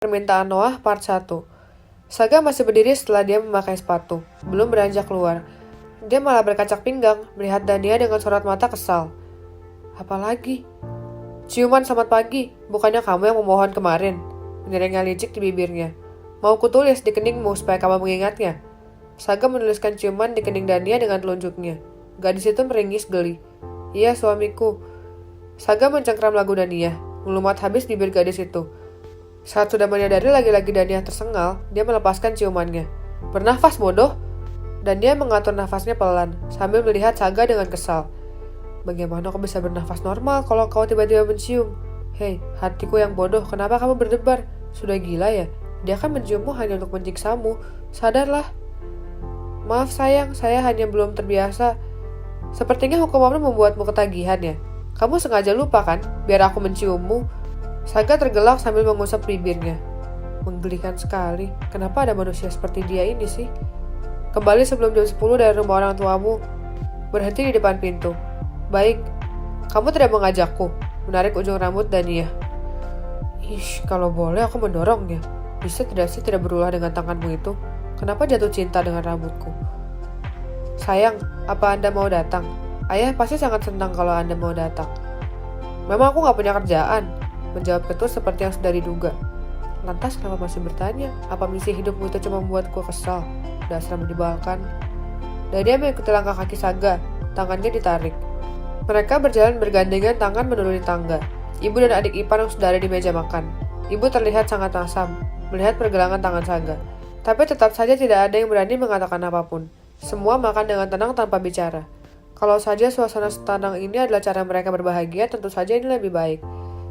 Permintaan Noah Part 1. Saga masih berdiri setelah dia memakai sepatu, belum beranjak keluar. Dia malah berkacak pinggang, melihat Dania dengan sorot mata kesal. Apalagi? Ciuman selamat pagi, bukannya kamu yang memohon kemarin? Menyeringai licik di bibirnya. Mau kutulis di keningmu supaya kamu mengingatnya. Saga menuliskan ciuman di kening Dania dengan telunjuknya. Gadis itu meringis geli. Iya, suamiku. Saga mencengkram lagu Dania, melumat habis bibir gadis itu. Saat sudah menyadari lagi-lagi Dania tersengal, dia melepaskan ciumannya. Bernafas bodoh! Dan dia mengatur nafasnya pelan, sambil melihat Saga dengan kesal. Bagaimana kau bisa bernafas normal kalau kau tiba-tiba mencium? Hei, hatiku yang bodoh, kenapa kamu berdebar? Sudah gila ya? Dia kan menciummu hanya untuk menyiksamu. Sadarlah. Maaf sayang, saya hanya belum terbiasa. Sepertinya hukum Allah membuatmu ketagihan ya? Kamu sengaja lupa kan, biar aku menciummu? Saga tergelak sambil mengusap bibirnya. Menggelikan sekali, kenapa ada manusia seperti dia ini sih? Kembali sebelum jam 10 dari rumah orang tuamu. Berhenti di depan pintu. Baik, kamu tidak mengajakku. Menarik ujung rambut Dania. Ish, kalau boleh aku mendorongnya. Bisa tidak sih tidak berulah dengan tanganmu itu? Kenapa jatuh cinta dengan rambutku? Sayang, apa Anda mau datang? Ayah pasti sangat senang kalau Anda mau datang. Memang aku gak punya kerjaan. Menjawab Ketus seperti yang sudah diduga. Lantas kenapa masih bertanya? Apa misi hidupmu itu cuma membuatku kesal? Dasar menyebalkan. Dan dia mengikuti langkah kaki Saga. Tangannya ditarik. Mereka berjalan bergandengan tangan menuruni tangga. Ibu dan adik ipar yang sudah ada di meja makan. Ibu terlihat sangat asam melihat pergelangan tangan Saga. Tapi tetap saja tidak ada yang berani mengatakan apapun. Semua makan dengan tenang tanpa bicara. Kalau saja suasana tenang ini adalah cara mereka berbahagia, tentu saja ini lebih baik.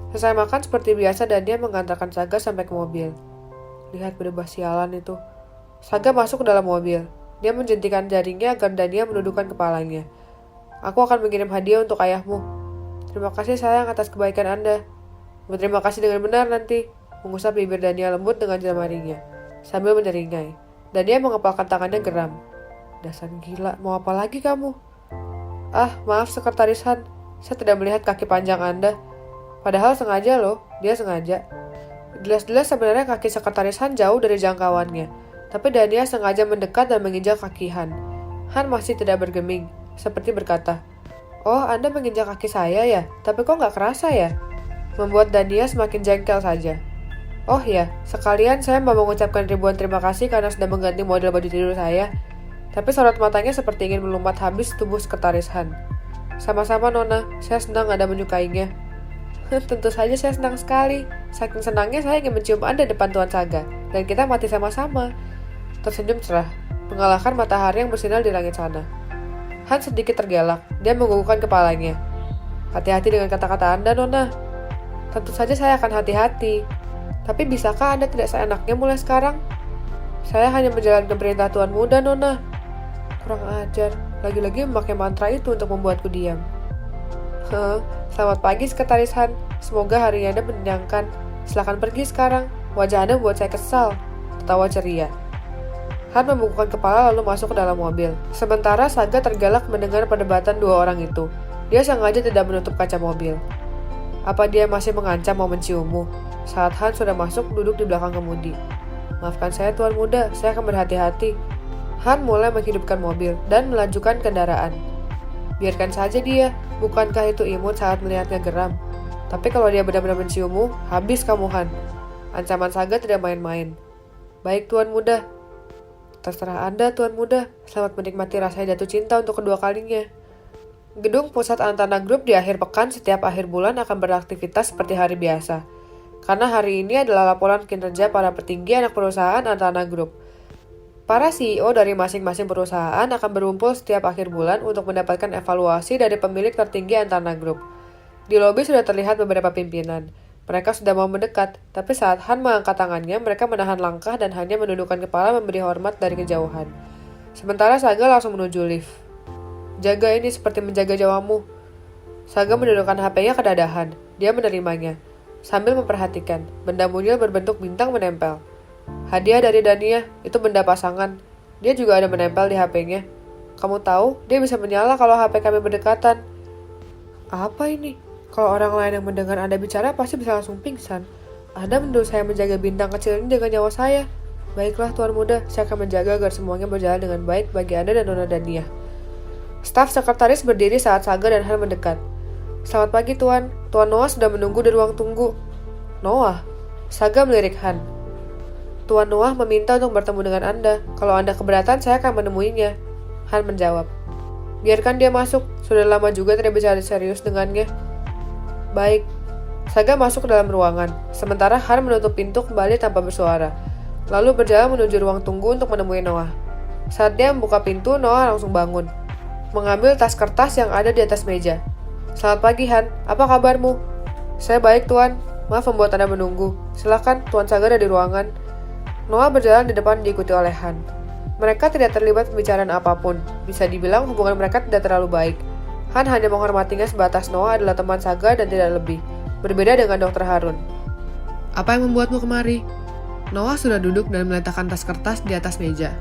Selesai makan seperti biasa dan dia mengantarkan Saga sampai ke mobil. Lihat berdebah sialan itu. Saga masuk ke dalam mobil. Dia menjentikan jarinya agar Dania menundukkan kepalanya. Aku akan mengirim hadiah untuk ayahmu. Terima kasih sayang atas kebaikan Anda. Berterima kasih dengan benar nanti. Mengusap bibir Dania lembut dengan jemarinya. Sambil menyeringai. Dania mengepalkan tangannya geram. Dasar gila, mau apa lagi kamu? Ah, maaf Sekretaris Han. Saya tidak melihat kaki panjang Anda. Padahal sengaja loh, dia sengaja. Jelas-jelas sebenarnya kaki Sekretaris Han jauh dari jangkauannya. Tapi Dania sengaja mendekat dan menginjak kaki Han. Han masih tidak bergeming, seperti berkata, Oh, Anda menginjak kaki saya ya? Tapi kok nggak kerasa ya? Membuat Dania semakin jengkel saja. Oh ya, sekalian saya mau mengucapkan ribuan terima kasih karena sudah mengganti model baju tidur saya. Tapi sorot matanya seperti ingin melumat habis tubuh Sekretaris Han. Sama-sama Nona, saya senang Anda menyukainya. Tentu saja saya senang sekali. Saking senangnya saya ingin mencium Anda depan Tuan Saga. Dan kita mati sama-sama. Tersenyum cerah, mengalahkan matahari yang bersinar di langit sana. Han sedikit tergelak. Dia menggugukkan kepalanya. Hati-hati dengan kata-kata Anda, Nona. Tentu saja saya akan hati-hati. Tapi bisakah Anda tidak seenaknya mulai sekarang? Saya hanya menjalankan perintah Tuan Muda, Nona. Kurang ajar. Lagi-lagi memakai mantra itu untuk membuatku diam. Selamat pagi Sekretaris Han. Semoga hari Anda menyenangkan. Silakan pergi sekarang. Wajah Anda membuat saya kesal. Tertawa ceria. Han membungkukkan kepala lalu masuk ke dalam mobil. Sementara Saga tergelak mendengar perdebatan dua orang itu. Dia sengaja tidak menutup kaca mobil. Apa dia masih mengancam mau menciummu? Saat Han sudah masuk duduk di belakang kemudi. Maafkan saya Tuan Muda, saya akan berhati-hati. Han mulai menghidupkan mobil dan melajukan kendaraan. Biarkan saja dia, bukankah itu imut saat melihatnya geram? Tapi kalau dia benar-benar menciummu, habis kamu Han. Ancaman Saga tidak main-main. Baik Tuan Muda. Terserah Anda Tuan Muda, selamat menikmati rasanya jatuh cinta untuk kedua kalinya. Gedung pusat Antana Group di akhir pekan setiap akhir bulan akan beraktivitas seperti hari biasa. Karena hari ini adalah laporan kinerja para petinggi anak perusahaan Antana Group. Para CEO dari masing-masing perusahaan akan berkumpul setiap akhir bulan untuk mendapatkan evaluasi dari pemilik tertinggi Antana Group. Di lobi sudah terlihat beberapa pimpinan. Mereka sudah mau mendekat, tapi saat Han mengangkat tangannya, mereka menahan langkah dan hanya menundukkan kepala memberi hormat dari kejauhan. Sementara Saga langsung menuju lift. Jaga ini seperti menjaga jawamu. Saga menundukkan HP-nya ke dadahan. Dia menerimanya. Sambil memperhatikan, benda mungil berbentuk bintang menempel. Hadiah dari Dania, itu benda pasangan. Dia juga ada menempel di HP-nya. Kamu tahu, dia bisa menyala kalau HP kami berdekatan. Apa ini? Kalau orang lain yang mendengar Anda bicara pasti bisa langsung pingsan. Anda menuduh saya menjaga bintang kecil ini dengan nyawa saya. Baiklah Tuan Muda, saya akan menjaga agar semuanya berjalan dengan baik bagi Anda dan Nona Dania. Staf sekretaris berdiri saat Saga dan Han mendekat. Selamat pagi Tuan, Tuan Noah sudah menunggu di ruang tunggu. Noah? Saga melirik Han. Tuan Noah meminta untuk bertemu dengan Anda. Kalau Anda keberatan, saya akan menemuinya. Han menjawab. Biarkan dia masuk, sudah lama juga tidak bicara serius dengannya. Baik. Saga masuk ke dalam ruangan, sementara Han menutup pintu kembali tanpa bersuara. Lalu berjalan menuju ruang tunggu untuk menemui Noah. Saat dia membuka pintu, Noah langsung bangun. Mengambil tas kertas yang ada di atas meja. Selamat pagi Han, apa kabarmu? Saya baik Tuan, maaf membuat Anda menunggu. Silakan, Tuan Saga ada di ruangan. Noah berjalan di depan diikuti oleh Han. Mereka tidak terlibat pembicaraan apapun. Bisa dibilang hubungan mereka tidak terlalu baik. Han hanya menghormatinya sebatas Noah adalah teman Saga dan tidak lebih. Berbeda dengan Dr. Harun. Apa yang membuatmu kemari? Noah sudah duduk dan meletakkan tas kertas di atas meja.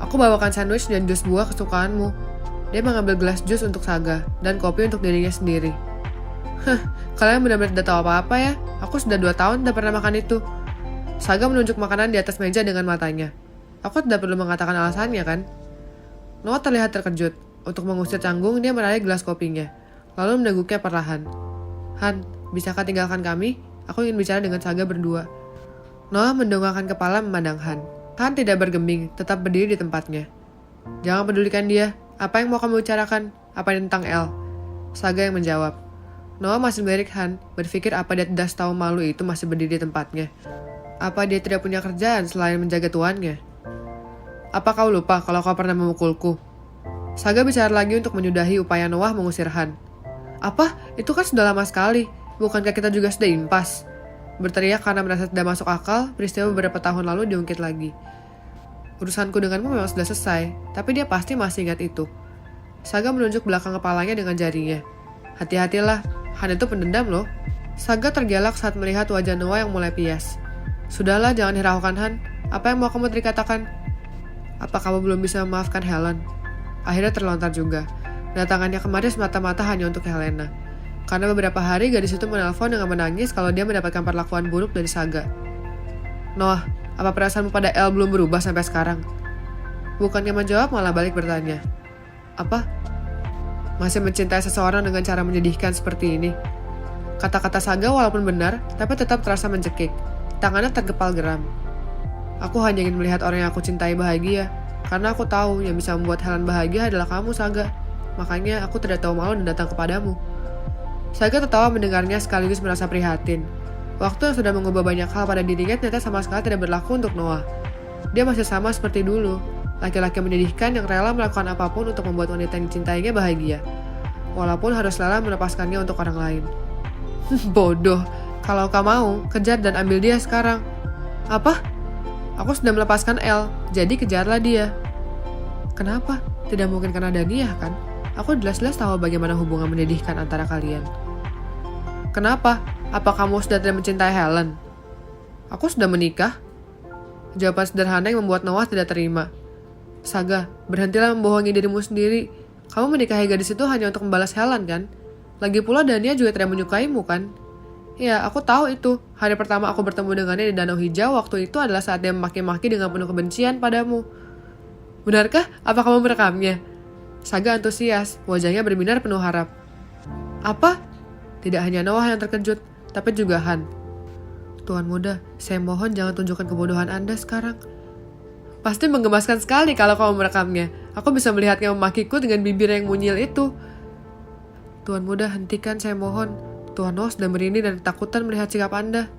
Aku bawakan sandwich dan jus buah kesukaanmu. Dia mengambil gelas jus untuk Saga dan kopi untuk dirinya sendiri. Kalian benar-benar tidak tahu apa-apa ya? Aku sudah 2 tahun tidak pernah makan itu. Saga menunjuk makanan di atas meja dengan matanya. Aku tidak perlu mengatakan alasannya kan? Noah terlihat terkejut. Untuk mengusir canggung, dia meraih gelas kopinya. Lalu meneguknya perlahan. Han, bisakah tinggalkan kami? Aku ingin bicara dengan Saga berdua. Noah mendongakkan kepala memandang Han. Han tidak bergeming, tetap berdiri di tempatnya. Jangan pedulikan dia. Apa yang mau kamu bicarakan? Apa tentang El? Saga yang menjawab. Noah masih melirik Han, berpikir apa dia tidak tahu malu itu masih berdiri di tempatnya. Apa dia tidak punya kerjaan selain menjaga tuannya? Apa kau lupa kalau kau pernah memukulku? Saga bicara lagi untuk menyudahi upaya Noah mengusir Han. Apa? Itu kan sudah lama sekali. Bukankah kita juga sudah impas? Berteriak karena merasa tidak masuk akal, peristiwa beberapa tahun lalu diungkit lagi. Urusanku denganmu memang sudah selesai, tapi dia pasti masih ingat itu. Saga menunjuk belakang kepalanya dengan jarinya. Hati-hatilah, Han itu pendendam loh. Saga tergelak saat melihat wajah Noah yang mulai pias. Sudahlah, jangan hiraukan Han. Apa yang mau kamu katakan? Apa kamu belum bisa memaafkan Helen? Akhirnya terlontar juga. Datangannya kemari semata-mata hanya untuk Helena. Karena beberapa hari gadis itu menelpon dengan menangis kalau dia mendapatkan perlakuan buruk dari Saga. Noah, apa perasaanmu pada El belum berubah sampai sekarang? Bukannya menjawab, malah balik bertanya. Apa? Masih mencintai seseorang dengan cara menyedihkan seperti ini? Kata-kata Saga walaupun benar, tapi tetap terasa mencekik. Tangannya tergepal geram. Aku hanya ingin melihat orang yang aku cintai bahagia. Karena aku tahu yang bisa membuat Helen bahagia adalah kamu, Saga. Makanya aku tidak tahu malu dan datang kepadamu. Saga tertawa mendengarnya sekaligus merasa prihatin. Waktu yang sudah mengubah banyak hal pada dirinya ternyata sama sekali tidak berlaku untuk Noah. Dia masih sama seperti dulu, laki-laki menyedihkan yang rela melakukan apapun untuk membuat wanita yang dicintainya bahagia, walaupun harus rela melepaskannya untuk orang lain. Bodoh, kalau kau mau, kejar dan ambil dia sekarang. Apa? Aku sudah melepaskan El, jadi kejarlah dia. Kenapa? Tidak mungkin karena Dania kan? Aku jelas-jelas tahu bagaimana hubungan menyedihkan antara kalian. Kenapa? Apa kamu sudah tidak mencintai Helen? Aku sudah menikah. Jawaban sederhana yang membuat Noah tidak terima. Saga, berhentilah membohongi dirimu sendiri. Kamu menikahi gadis itu hanya untuk membalas Helen kan? Lagi pula Dania juga tidak menyukaimu kan? Ya, aku tahu itu. Hari pertama aku bertemu dengannya di Danau Hijau waktu itu adalah saat dia memaki-maki dengan penuh kebencian padamu. Benarkah? Apa kamu merekamnya? Saga antusias, wajahnya berbinar penuh harap. Apa? Tidak hanya Noah yang terkejut, tapi juga Han. Tuan Muda, saya mohon jangan tunjukkan kebodohan Anda sekarang. Pasti menggemaskan sekali kalau kamu merekamnya. Aku bisa melihatnya memakiku dengan bibir yang mungil itu. Tuan Muda, hentikan saya mohon. Tuan Noah sudah merinding dan ketakutan melihat sikap Anda.